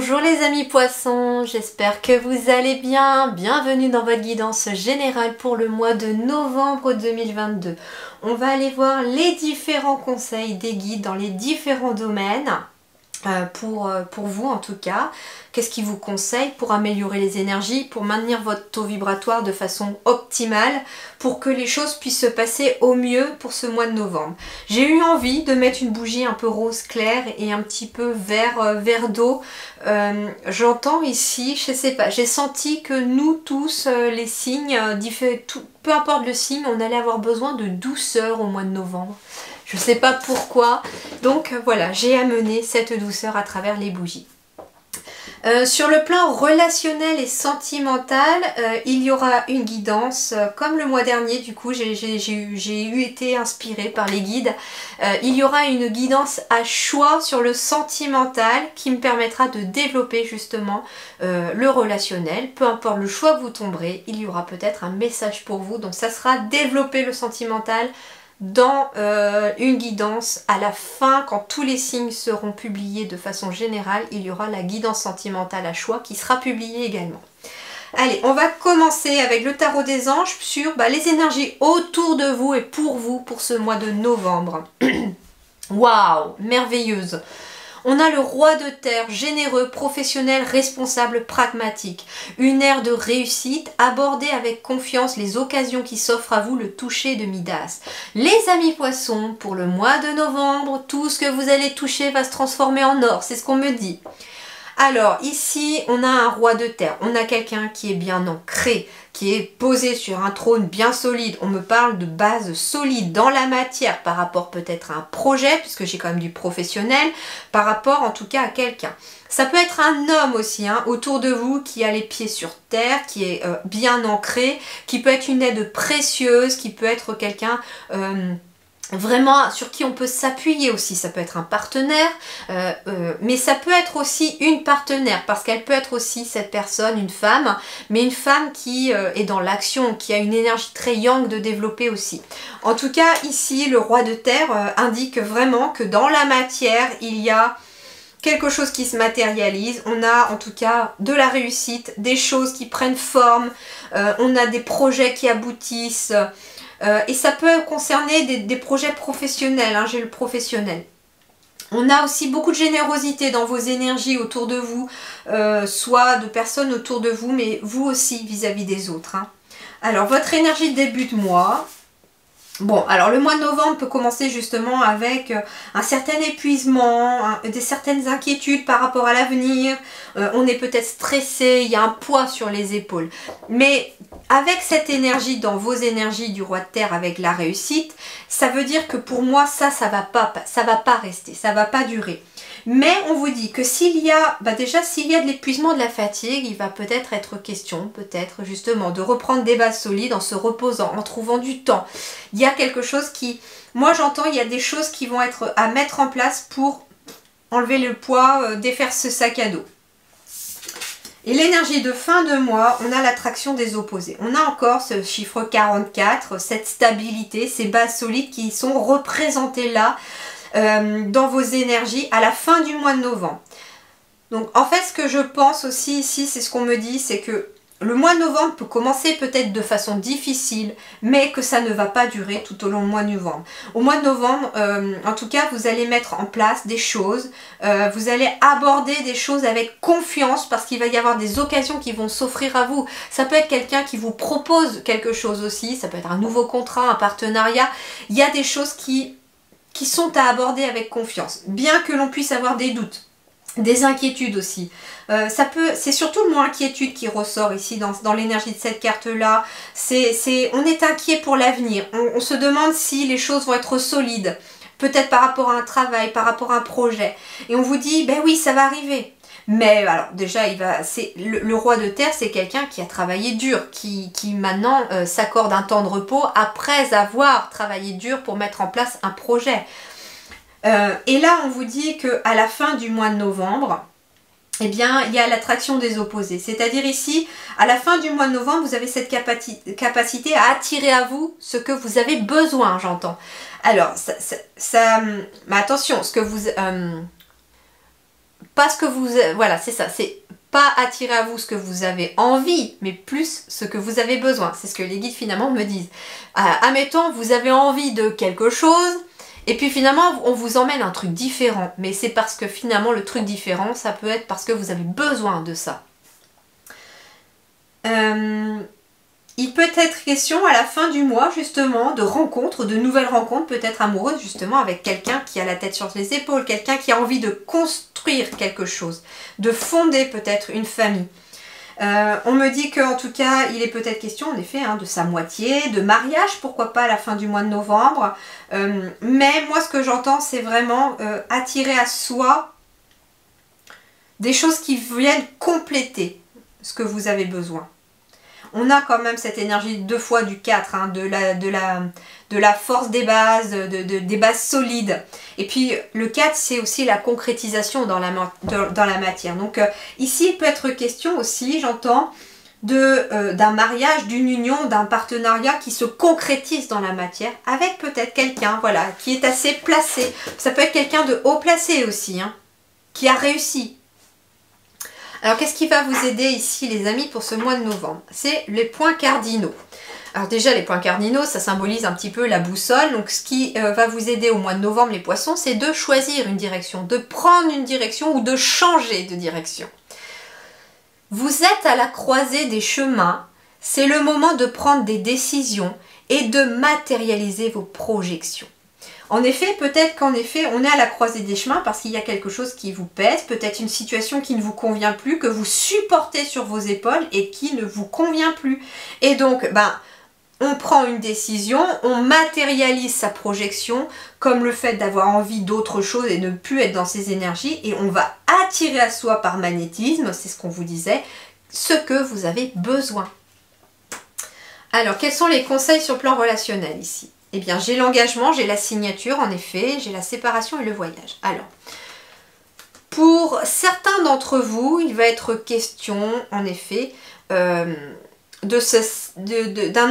Bonjour les amis poissons, j'espère que vous allez bien. Bienvenue dans votre guidance générale pour le mois de novembre 2022. On va aller voir les différents conseils des guides dans les différents domaines. Pour vous en tout cas, qu'est-ce qu'ils vous conseillent pour améliorer les énergies, pour maintenir votre taux vibratoire de façon optimale, pour que les choses puissent se passer au mieux pour ce mois de novembre. J'ai eu envie de mettre une bougie un peu rose clair et un petit peu vert d'eau. J'entends ici, je sais pas, j'ai senti que nous tous, les signes, peu importe le signe, on allait avoir besoin de douceur au mois de novembre. Je ne sais pas pourquoi, donc voilà, j'ai amené cette douceur à travers les bougies. Sur le plan relationnel et sentimental, il y aura une guidance, comme le mois dernier, du coup j'ai été inspirée par les guides. Il y aura une guidance à choix sur le sentimental qui me permettra de développer justement le relationnel. Peu importe le choix que vous tomberez, il y aura peut-être un message pour vous, donc ça sera développer le sentimental dans une guidance à la fin, quand tous les signes seront publiés de façon générale, il y aura la guidance sentimentale à choix qui sera publiée également. Allez, on va commencer avec le tarot des anges sur les énergies autour de vous et pour ce mois de novembre. Waouh, merveilleuse! On a le roi de terre, généreux, professionnel, responsable, pragmatique. Une ère de réussite, abordez avec confiance les occasions qui s'offrent à vous, le toucher de Midas. Les amis poissons, pour le mois de novembre, tout ce que vous allez toucher va se transformer en or, c'est ce qu'on me dit. Alors ici, on a un roi de terre, on a quelqu'un qui est bien ancré, qui est posé sur un trône bien solide. On me parle de base solide dans la matière par rapport peut-être à un projet, puisque j'ai quand même du professionnel, par rapport en tout cas à quelqu'un. Ça peut être un homme aussi, autour de vous, qui a les pieds sur terre, qui est bien ancré, qui peut être une aide précieuse, qui peut être quelqu'un... vraiment sur qui on peut s'appuyer aussi. Ça peut être un partenaire, mais ça peut être aussi une partenaire, parce qu'elle peut être aussi cette personne, une femme, mais une femme qui est dans l'action, qui a une énergie très yang de développer aussi. En tout cas, ici, le roi de terre indique vraiment que dans la matière, il y a quelque chose qui se matérialise. On a en tout cas de la réussite, des choses qui prennent forme, on a des projets qui aboutissent, et ça peut concerner des projets professionnels, j'ai le professionnel. On a aussi beaucoup de générosité dans vos énergies autour de vous, soit de personnes autour de vous, mais vous aussi vis-à-vis des autres. Alors, votre énergie de début de mois. Bon, alors le mois de novembre peut commencer justement avec un certain épuisement, certaines inquiétudes par rapport à l'avenir. On est peut-être stressé, il y a un poids sur les épaules. Mais avec cette énergie, dans vos énergies du roi de terre, avec la réussite, ça veut dire que pour moi, ça va pas rester, ça va pas durer. Mais on vous dit que s'il y a, déjà s'il y a de l'épuisement, de la fatigue, il va peut-être être question, peut-être justement, de reprendre des bases solides en se reposant, en trouvant du temps. Il y a quelque chose qui, moi j'entends, il y a des choses qui vont être à mettre en place pour enlever le poids, défaire ce sac à dos. Et l'énergie de fin de mois, on a l'attraction des opposés. On a encore ce chiffre 44, cette stabilité, ces bases solides qui sont représentées là, dans vos énergies à la fin du mois de novembre. Donc en fait ce que je pense aussi ici, c'est ce qu'on me dit, c'est que le mois de novembre peut commencer peut-être de façon difficile, mais que ça ne va pas durer tout au long du mois de novembre. Au mois de novembre, en tout cas, vous allez mettre en place des choses, vous allez aborder des choses avec confiance, parce qu'il va y avoir des occasions qui vont s'offrir à vous. Ça peut être quelqu'un qui vous propose quelque chose aussi, ça peut être un nouveau contrat, un partenariat. Il y a des choses qui sont à aborder avec confiance, bien que l'on puisse avoir des doutes, des inquiétudes aussi. C'est surtout le mot inquiétude qui ressort ici dans l'énergie de cette carte-là. On est inquiet pour l'avenir, on se demande si les choses vont être solides, peut-être par rapport à un travail, par rapport à un projet. Et on vous dit, ben oui, ça va arriver. Mais alors déjà, le roi de terre, c'est quelqu'un qui a travaillé dur, qui maintenant s'accorde un temps de repos après avoir travaillé dur pour mettre en place un projet. Et là, on vous dit qu'à la fin du mois de novembre, eh bien, il y a l'attraction des opposés. C'est-à-dire ici, à la fin du mois de novembre, vous avez cette capacité à attirer à vous ce que vous avez besoin, j'entends. Alors, mais attention, ce que vous... pas ce que vous... Voilà, c'est ça, c'est pas attirer à vous ce que vous avez envie, mais plus ce que vous avez besoin. C'est ce que les guides finalement me disent. Admettons, vous avez envie de quelque chose, et puis finalement, on vous emmène un truc différent. Mais c'est parce que finalement, le truc différent, ça peut être parce que vous avez besoin de ça. Il peut être question à la fin du mois, justement, de rencontres, de nouvelles rencontres, peut-être amoureuses, justement, avec quelqu'un qui a la tête sur les épaules, quelqu'un qui a envie de construire quelque chose, de fonder peut-être une famille. On me dit qu'en tout cas, il est peut-être question, en effet, de sa moitié, de mariage, pourquoi pas à la fin du mois de novembre. Mais moi, ce que j'entends, c'est vraiment attirer à soi des choses qui viennent compléter ce que vous avez besoin. On a quand même cette énergie 2 fois du 4, de la force des bases, des bases solides. Et puis le 4, c'est aussi la concrétisation dans la matière. Donc ici, il peut être question aussi, j'entends, d'un mariage, d'une union, d'un partenariat qui se concrétise dans la matière avec peut-être quelqu'un, voilà, qui est assez placé. Ça peut être quelqu'un de haut placé aussi, qui a réussi. Alors, qu'est-ce qui va vous aider ici, les amis, pour ce mois de novembre? C'est les points cardinaux. Alors déjà, les points cardinaux, ça symbolise un petit peu la boussole. Donc, ce qui va vous aider au mois de novembre, les poissons, c'est de choisir une direction, de prendre une direction ou de changer de direction. Vous êtes à la croisée des chemins. C'est le moment de prendre des décisions et de matérialiser vos projections. En effet, peut-être qu'en effet, on est à la croisée des chemins parce qu'il y a quelque chose qui vous pèse, peut-être une situation qui ne vous convient plus, que vous supportez sur vos épaules et qui ne vous convient plus. Et donc, on prend une décision, on matérialise sa projection, comme le fait d'avoir envie d'autre chose et ne plus être dans ses énergies, et on va attirer à soi par magnétisme, c'est ce qu'on vous disait, ce que vous avez besoin. Alors, quels sont les conseils sur le plan relationnel ici ? Eh bien, j'ai l'engagement, j'ai la signature, en effet, j'ai la séparation et le voyage. Alors, pour certains d'entre vous, il va être question, en effet, d'un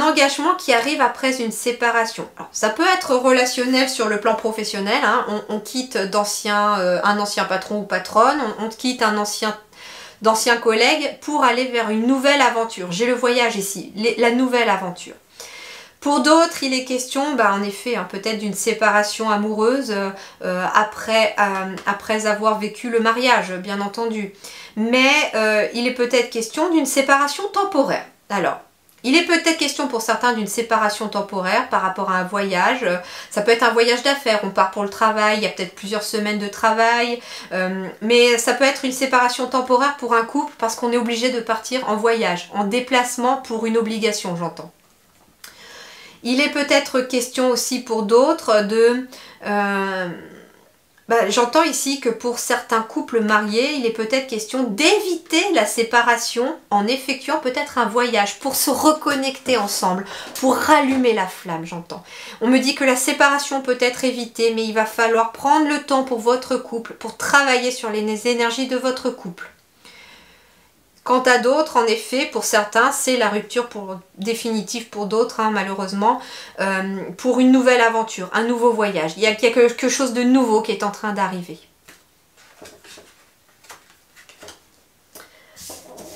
engagement qui arrive après une séparation. Alors, ça peut être relationnel sur le plan professionnel, on quitte un ancien patron ou patronne, on quitte d'anciens collègues pour aller vers une nouvelle aventure. J'ai le voyage ici, la nouvelle aventure. Pour d'autres, il est question, en effet, peut-être d'une séparation amoureuse après avoir vécu le mariage, bien entendu. Mais il est peut-être question d'une séparation temporaire. Alors, il est peut-être question pour certains d'une séparation temporaire par rapport à un voyage. Ça peut être un voyage d'affaires, on part pour le travail, il y a peut-être plusieurs semaines de travail. Mais ça peut être une séparation temporaire pour un couple parce qu'on est obligé de partir en voyage, en déplacement pour une obligation, j'entends. Il est peut-être question aussi pour d'autres de... j'entends ici que pour certains couples mariés, il est peut-être question d'éviter la séparation en effectuant peut-être un voyage pour se reconnecter ensemble, pour rallumer la flamme, j'entends. On me dit que la séparation peut être évitée, mais il va falloir prendre le temps pour votre couple, pour travailler sur les énergies de votre couple. Quant à d'autres, en effet, pour certains, c'est la rupture définitive pour d'autres, malheureusement, pour une nouvelle aventure, un nouveau voyage. Il y a quelque chose de nouveau qui est en train d'arriver.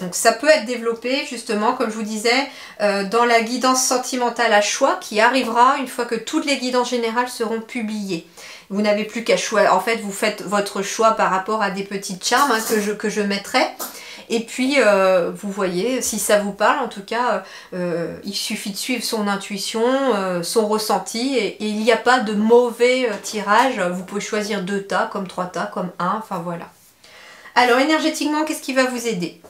Donc ça peut être développé, justement, comme je vous disais, dans la guidance sentimentale à choix qui arrivera une fois que toutes les guidances générales seront publiées. Vous n'avez plus qu'à choisir. En fait, vous faites votre choix par rapport à des petites charmes que je mettrai. Et puis, vous voyez, si ça vous parle, en tout cas, il suffit de suivre son intuition, son ressenti, et il n'y a pas de mauvais tirage. Vous pouvez choisir 2 tas, comme 3 tas, comme 1, enfin voilà. Alors, énergétiquement, qu'est-ce qui va vous aider ?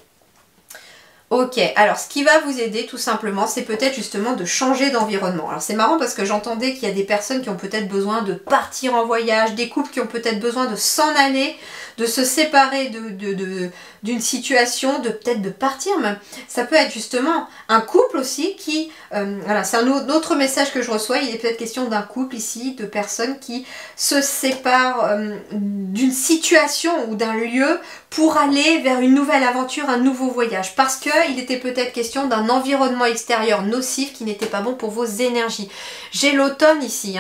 Ok, alors ce qui va vous aider tout simplement, c'est peut-être justement de changer d'environnement. Alors c'est marrant parce que j'entendais qu'il y a des personnes qui ont peut-être besoin de partir en voyage, des couples qui ont peut-être besoin de s'en aller, de se séparer d'une situation, peut-être de partir même. Ça peut être justement un couple aussi qui... voilà, c'est un autre message que je reçois. Il est peut-être question d'un couple ici, de personnes qui se séparent d'une situation ou d'un lieu pour aller vers une nouvelle aventure, un nouveau voyage. Parce qu'il était peut-être question d'un environnement extérieur nocif qui n'était pas bon pour vos énergies. J'ai l'automne ici,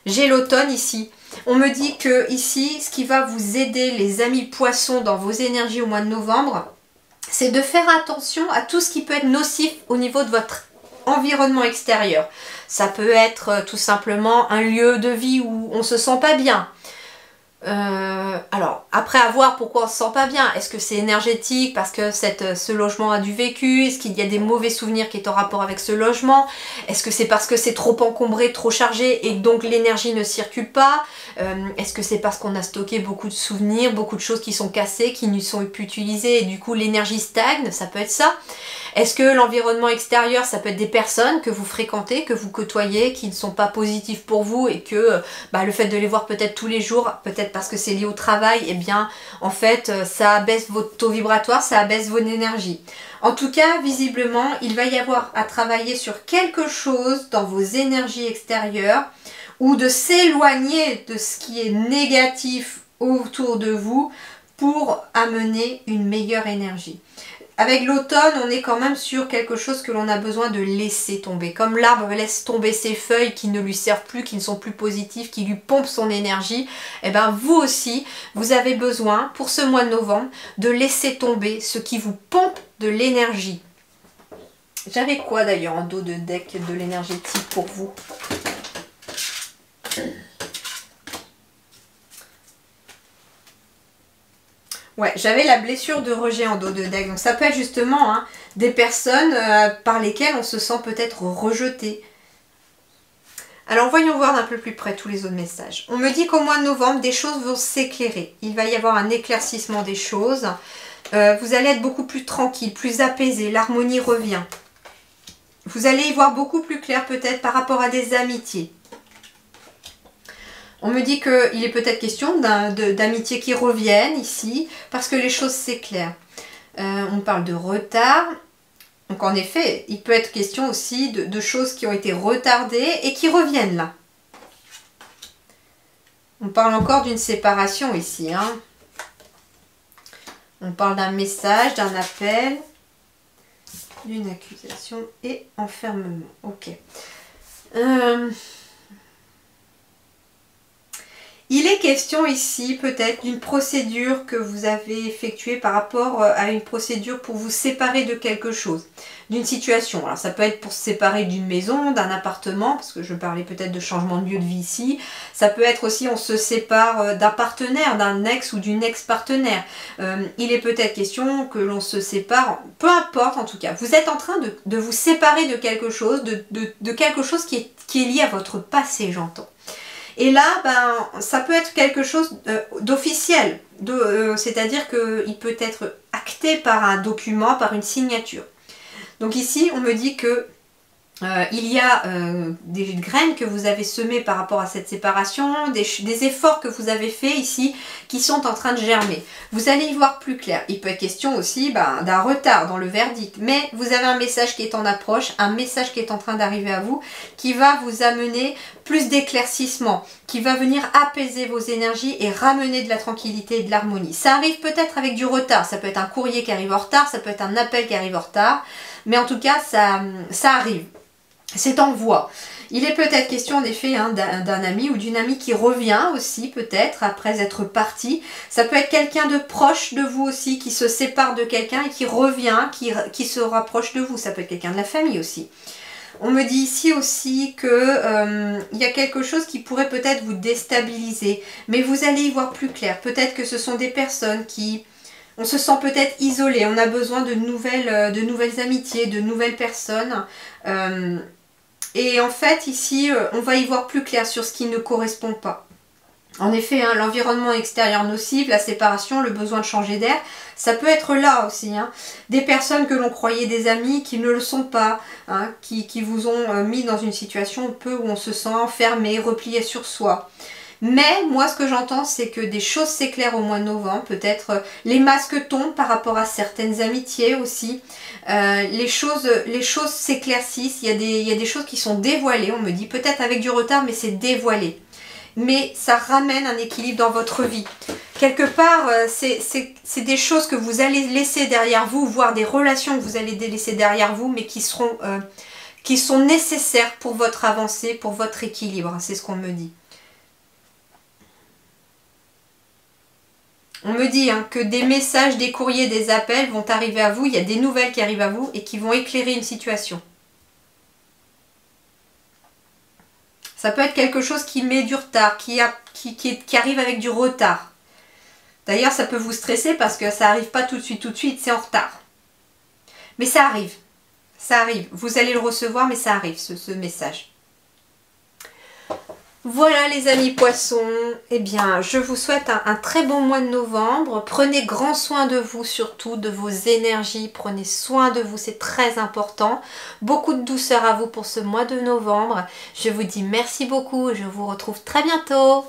J'ai l'automne ici. On me dit que ici, ce qui va vous aider, les amis poissons, dans vos énergies au mois de novembre, c'est de faire attention à tout ce qui peut être nocif au niveau de votre environnement extérieur. Ça peut être tout simplement un lieu de vie où on ne se sent pas bien. Alors, après à voir pourquoi on se sent pas bien. Est-ce que c'est énergétique parce que ce logement a du vécu? Est-ce qu'il y a des mauvais souvenirs qui est en rapport avec ce logement? Est-ce que c'est parce que c'est trop encombré, trop chargé et donc l'énergie ne circule pas? Est-ce que c'est parce qu'on a stocké beaucoup de souvenirs, beaucoup de choses qui sont cassées, qui ne sont plus utilisées et du coup l'énergie stagne? Ça peut être ça. Est-ce que l'environnement extérieur, ça peut être des personnes que vous fréquentez, que vous côtoyez, qui ne sont pas positives pour vous et que le fait de les voir peut-être tous les jours, peut-être parce que c'est lié au travail, eh bien en fait ça abaisse votre taux vibratoire, ça abaisse votre énergie. En tout cas, visiblement, il va y avoir à travailler sur quelque chose dans vos énergies extérieures ou de s'éloigner de ce qui est négatif autour de vous pour amener une meilleure énergie. Avec l'automne, on est quand même sur quelque chose que l'on a besoin de laisser tomber. Comme l'arbre laisse tomber ses feuilles qui ne lui servent plus, qui ne sont plus positives, qui lui pompent son énergie, et bien vous aussi, vous avez besoin, pour ce mois de novembre, de laisser tomber ce qui vous pompe de l'énergie. J'avais quoi d'ailleurs en dos de deck de l'énergétique pour vous? Ouais, j'avais la blessure de rejet en dos de deck. Donc ça peut être justement des personnes par lesquelles on se sent peut-être rejeté. Alors voyons voir d'un peu plus près tous les autres messages. On me dit qu'au mois de novembre, des choses vont s'éclairer. Il va y avoir un éclaircissement des choses. Vous allez être beaucoup plus tranquille, plus apaisé. L'harmonie revient. Vous allez y voir beaucoup plus clair peut-être par rapport à des amitiés. On me dit qu'il est peut-être question d'amitiés qui reviennent ici, parce que les choses s'éclairent. On parle de retard. Donc en effet, il peut être question aussi de choses qui ont été retardées et qui reviennent là. On parle encore d'une séparation ici. On parle d'un message, d'un appel, d'une accusation et enfermement. Ok. Il est question ici peut-être d'une procédure que vous avez effectuée par rapport à une procédure pour vous séparer de quelque chose, d'une situation. Alors ça peut être pour se séparer d'une maison, d'un appartement, parce que je parlais peut-être de changement de lieu de vie ici. Ça peut être aussi on se sépare d'un partenaire, d'un ex ou d'une ex-partenaire. Il est peut-être question que l'on se sépare, peu importe en tout cas. Vous êtes en train de vous séparer de quelque chose, de quelque chose qui est lié à votre passé, j'entends. Et là, ça peut être quelque chose d'officiel, c'est-à-dire qu'il peut être acté par un document, par une signature. Donc ici, on me dit que il y a des graines que vous avez semées par rapport à cette séparation, des efforts que vous avez faits ici qui sont en train de germer. Vous allez y voir plus clair. Il peut être question aussi d'un retard dans le verdict, mais vous avez un message qui est en approche, un message qui est en train d'arriver à vous, qui va vous amener plus d'éclaircissement, qui va venir apaiser vos énergies et ramener de la tranquillité et de l'harmonie. Ça arrive peut-être avec du retard, ça peut être un courrier qui arrive en retard, ça peut être un appel qui arrive en retard, mais en tout cas ça arrive. C'est en voie. Il est peut-être question en effet d'un ami ou d'une amie qui revient aussi peut-être après être parti. Ça peut être quelqu'un de proche de vous aussi qui se sépare de quelqu'un et qui revient, qui se rapproche de vous. Ça peut être quelqu'un de la famille aussi. On me dit ici aussi que y a quelque chose qui pourrait peut-être vous déstabiliser. Mais vous allez y voir plus clair. Peut-être que ce sont des personnes qui... On se sent peut-être isolé. On a besoin de nouvelles amitiés, de nouvelles personnes. Et en fait, ici, on va y voir plus clair sur ce qui ne correspond pas. En effet, l'environnement extérieur nocif, la séparation, le besoin de changer d'air, ça peut être là aussi. Des personnes que l'on croyait des amis qui ne le sont pas, qui vous ont mis dans une situation un peu où on se sent enfermé, replié sur soi. Mais moi, ce que j'entends, c'est que des choses s'éclairent au mois de novembre. Peut-être les masques tombent par rapport à certaines amitiés aussi. Les choses s'éclaircissent. Il y a des choses qui sont dévoilées, on me dit. Peut-être avec du retard, mais c'est dévoilé. Mais ça ramène un équilibre dans votre vie. Quelque part, c'est des choses que vous allez laisser derrière vous, voire des relations que vous allez laisser derrière vous, mais qui sont nécessaires pour votre avancée, pour votre équilibre. C'est ce qu'on me dit. On me dit que des messages, des courriers, des appels vont arriver à vous. Il y a des nouvelles qui arrivent à vous et qui vont éclairer une situation. Ça peut être quelque chose qui met du retard, qui arrive avec du retard. D'ailleurs, ça peut vous stresser parce que ça n'arrive pas tout de suite, c'est en retard. Mais ça arrive. Ça arrive. Vous allez le recevoir, mais ça arrive, ce message. Voilà les amis poissons, eh bien je vous souhaite un très bon mois de novembre. Prenez grand soin de vous, surtout de vos énergies, prenez soin de vous, c'est très important. Beaucoup de douceur à vous pour ce mois de novembre. Je vous dis merci beaucoup et je vous retrouve très bientôt.